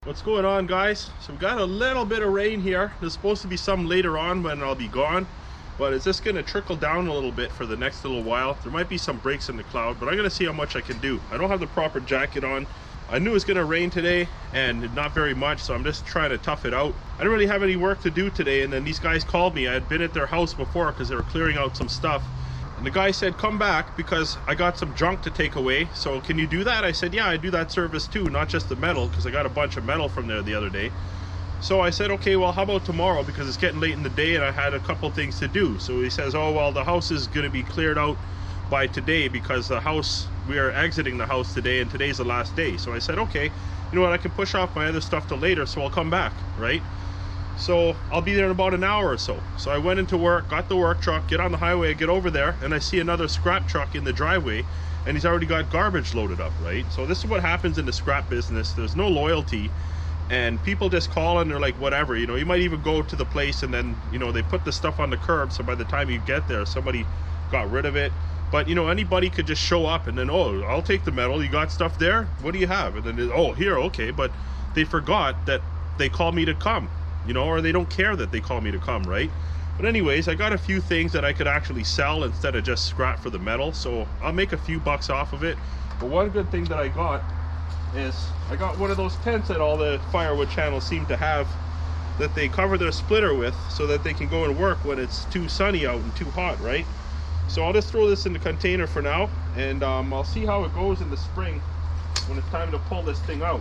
What's going on, guys? So we got a little bit of rain here. There's supposed to be some later on when I'll be gone, but it's just gonna trickle down a little bit for the next little while. There might be some breaks in the cloud, but I'm gonna see how much I can do. I don't have the proper jacket on. I knew it was gonna rain today and not very much, so I'm just trying to tough it out. I didn't really have any work to do today, and then these guys called me. I had been at their house before because they were clearing out some stuff. And the guy said, come back because I got some junk to take away. So can you do that? I said, yeah, I do that service too, not just the metal, because I got a bunch of metal from there the other day. So I said, okay, well, how about tomorrow? Because it's getting late in the day and I had a couple things to do. So he says, oh, well, the house is going to be cleared out by today because the house, we are exiting the house today and today's the last day. So I said, okay, you know what, I can push off my other stuff till later, so I'll come back, right? So I'll be there in about an hour or so. So I went into work, got the work truck, get on the highway, get over there, and I see another scrap truck in the driveway, and he's already got garbage loaded up, right? So this is what happens in the scrap business. There's no loyalty, and people just call and they're like, whatever, you know. You might even go to the place and then, you know, they put the stuff on the curb, so by the time you get there, somebody got rid of it. But, you know, anybody could just show up and then, oh, I'll take the metal. You got stuff there? What do you have? And then, oh, here, okay. But they forgot that they called me to come. You know, or they don't care that they call me to come, right? But anyways, I got a few things that I could actually sell instead of just scrap for the metal, so I'll make a few bucks off of it. But one good thing that I got is I got one of those tents that all the Firewood channels seem to have, that they cover their splitter with so that they can go and work when it's too sunny out and too hot, right? So I'll just throw this in the container for now, and I'll see how it goes in the spring when it's time to pull this thing out.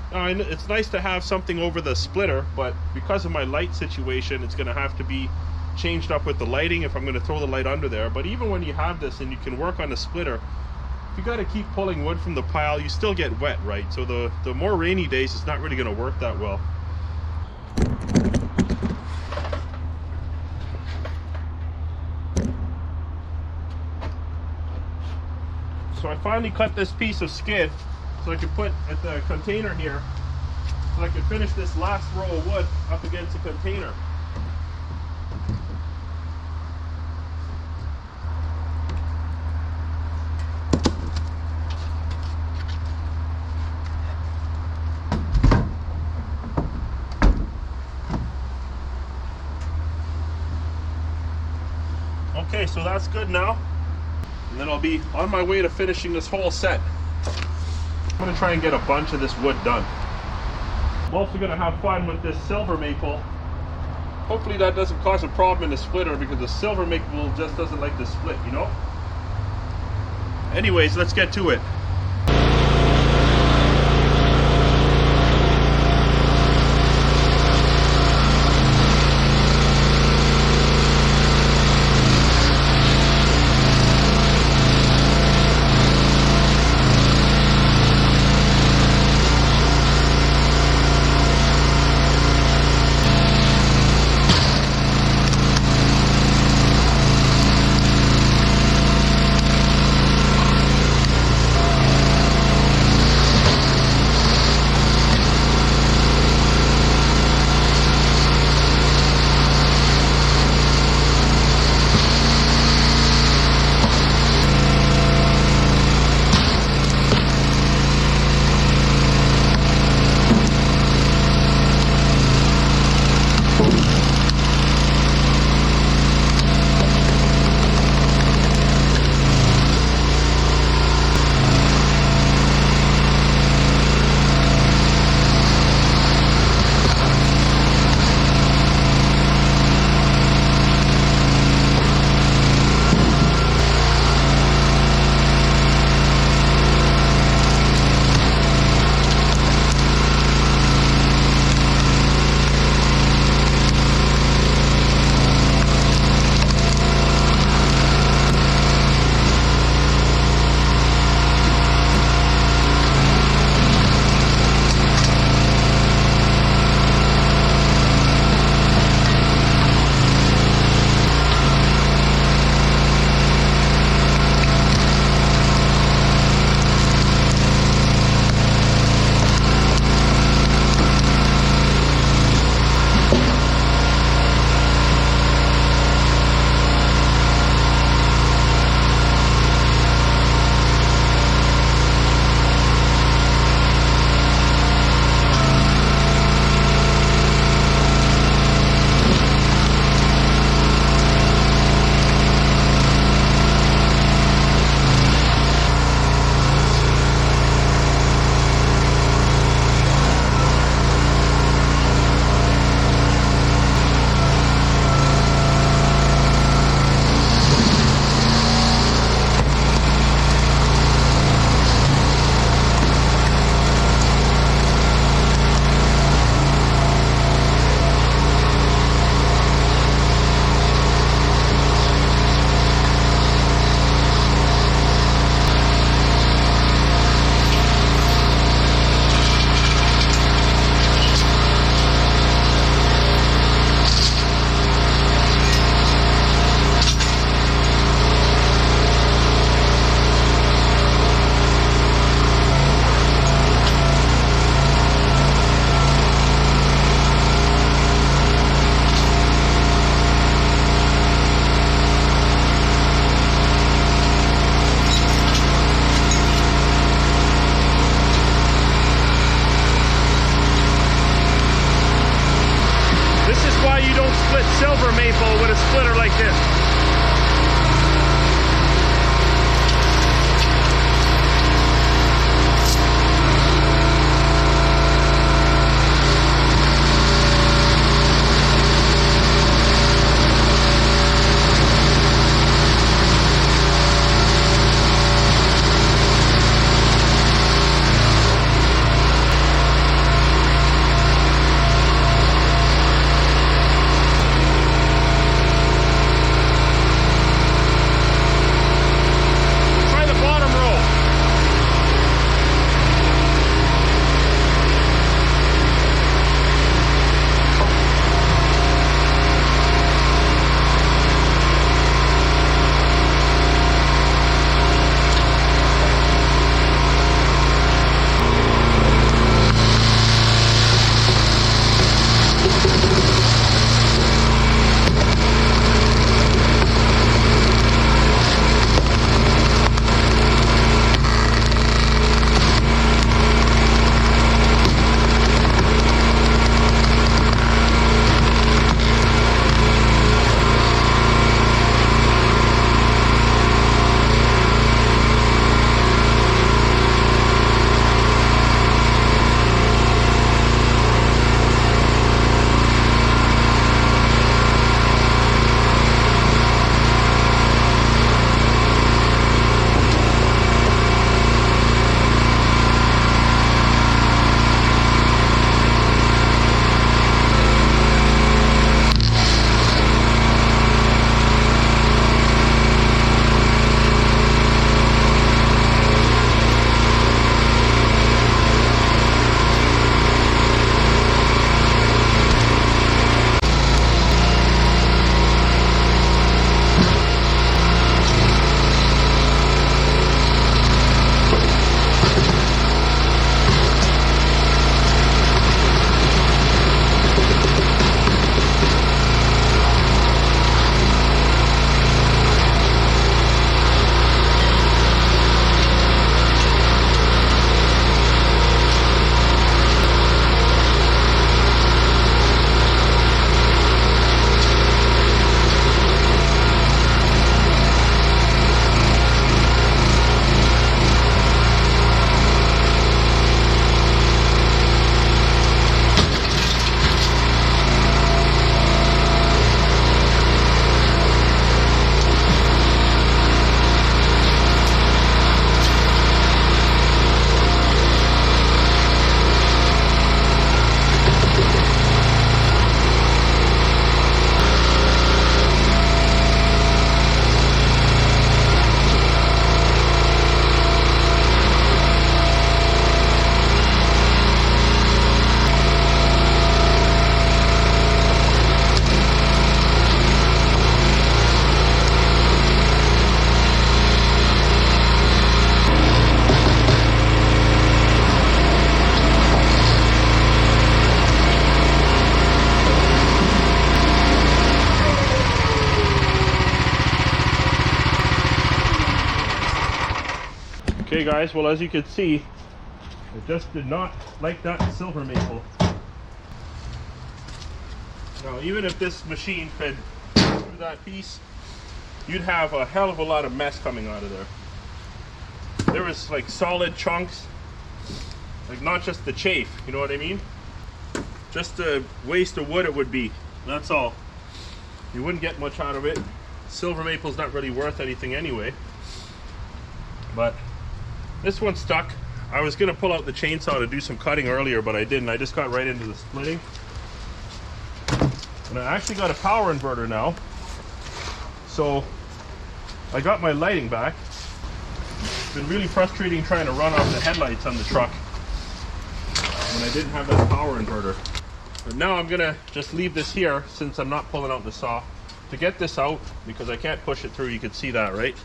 Now, it's nice to have something over the splitter, but because of my light situation, it's going to have to be changed up with the lighting if I'm going to throw the light under there. But even when you have this and you can work on the splitter, if you got to keep pulling wood from the pile, you still get wet, right? So the more rainy days, it's not really going to work that well. So I finally cut this piece of skid so I can put at the container here, so I can finish this last row of wood up against the container. Okay, so that's good now. And then I'll be on my way to finishing this whole set. I'm going to try and get a bunch of this wood done. I'm also going to have fun with this silver maple. Hopefully that doesn't cause a problem in the splitter, because the silver maple just doesn't like to split, you know? Anyways, let's get to it. silver maple with a splitter like this. Okay guys, well as you can see, it just did not like that silver maple. Now even if this machine could do that piece, you'd have a hell of a lot of mess coming out of there. There was like solid chunks, like not just the chafe, you know what I mean? Just a waste of wood it would be, that's all. You wouldn't get much out of it. Silver maple's not really worth anything anyway. But this one stuck. I was gonna pull out the chainsaw to do some cutting earlier, but I didn't. I just got right into the splitting. And I actually got a power inverter now. So I got my lighting back. It's been really frustrating trying to run off the headlights on the truck when I didn't have that power inverter. But now I'm gonna just leave this here since I'm not pulling out the saw to get this out, because I can't push it through. You can see that, right?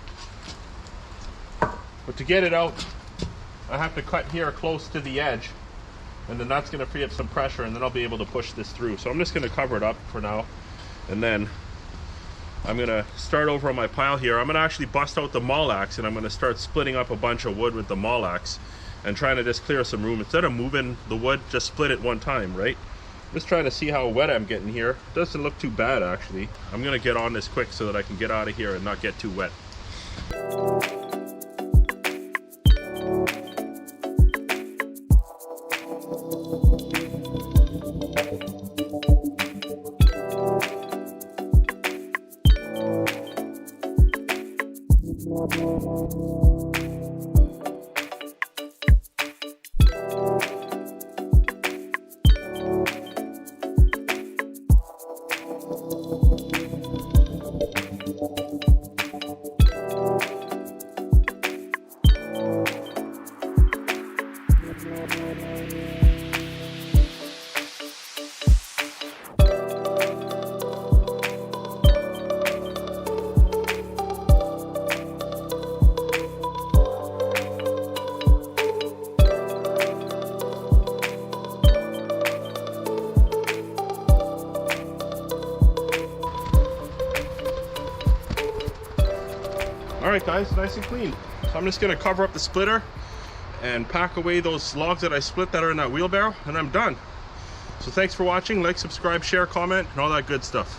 But to get it out, I have to cut here close to the edge, and then that's going to free up some pressure, and then I'll be able to push this through. So I'm just going to cover it up for now, and then I'm going to start over on my pile here. I'm going to actually bust out the maul axe, and I'm going to start splitting up a bunch of wood with the maul axe and trying to just clear some room. Instead of moving the wood, just split it one time, right? Just trying to see how wet I'm getting here. Doesn't look too bad actually. I'm gonna get on this quick so that I can get out of here and not get too wet. Alright guys, nice and clean. So I'm just going to cover up the splitter and pack away those logs that I split that are in that wheelbarrow, and I'm done. So thanks for watching. Like, subscribe, share, comment, and all that good stuff.